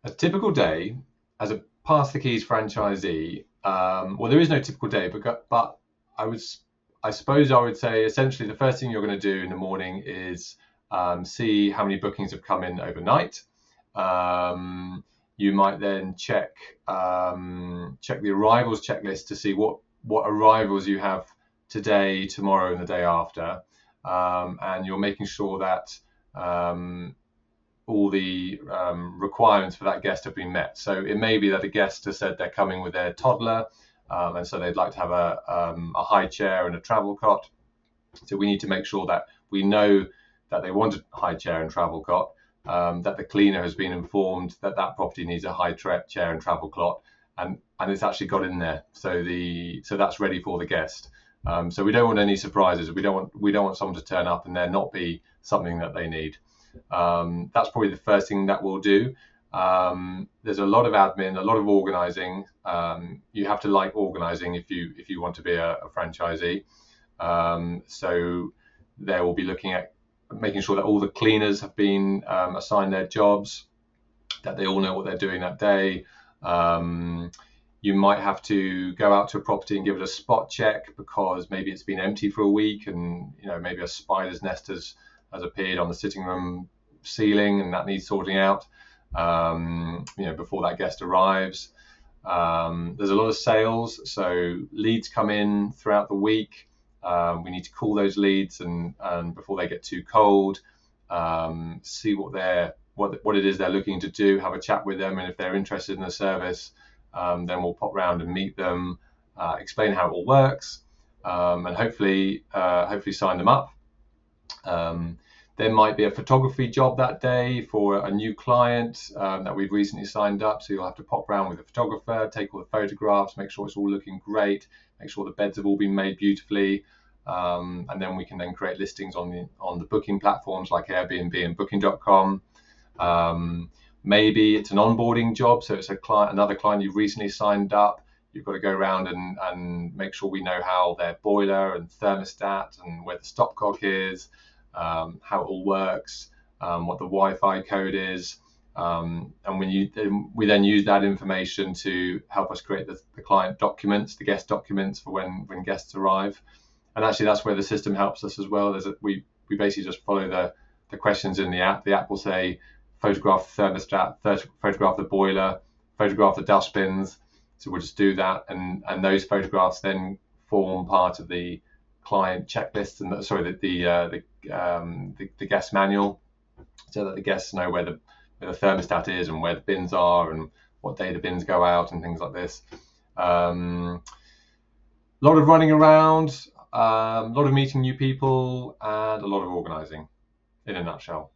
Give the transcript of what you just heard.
A typical day as a Pass the Keys franchisee, well, there is no typical day, but I would, I suppose I would say essentially the first thing you're going to do in the morning is see how many bookings have come in overnight. You might then check the arrivals checklist to see what arrivals you have today, tomorrow, and the day after, and you're making sure that all the requirements for that guest have been met. So it may be that a guest has said they're coming with their toddler, and so they'd like to have a high chair and a travel cot. So we need to make sure that we know that they want a high chair and travel cot, that the cleaner has been informed that that property needs a high chair and travel cot, and it's actually got in there. So that's ready for the guest. So we don't want any surprises. We don't want someone to turn up and there not be something that they need. That's probably the first thing that we'll do. There's a lot of admin, a lot of organizing. You have to like organizing if you want to be a franchisee. So they will be looking at making sure that all the cleaners have been assigned their jobs, that they all know what they're doing that day. You might have to go out to a property and give it a spot check because maybe it's been empty for a week, and maybe a spider's nest has appeared on the sitting room ceiling, and that needs sorting out before that guest arrives. There's a lot of sales, so leads come in throughout the week. We need to call those leads and before they get too cold, see what it is they're looking to do, have a chat with them, and if they're interested in the service, then we'll pop round and meet them, explain how it all works, and hopefully sign them up. There might be a photography job that day for a new client that we've recently signed up. So you'll have to pop around with a photographer, take all the photographs, make sure it's all looking great, make sure the beds have all been made beautifully. And then we can then create listings on the booking platforms like Airbnb and Booking.com. Maybe it's an onboarding job. So it's another client you've recently signed up. You've got to go around and make sure we know how their boiler and thermostat and where the stopcock is, how it all works, what the Wi-Fi code is, and we then use that information to help us create the client documents, the guest documents for when guests arrive. And actually, that's where the system helps us as well. We basically just follow the questions in the app. The app will say, photograph the thermostat, photograph the boiler, photograph the dustbins. So we'll just do that, and those photographs then form part of the client checklist and the guest manual, so that the guests know where the thermostat is and where the bins are and what day the bins go out and things like this. A lot of running around, a lot of meeting new people, and a lot of organising, in a nutshell.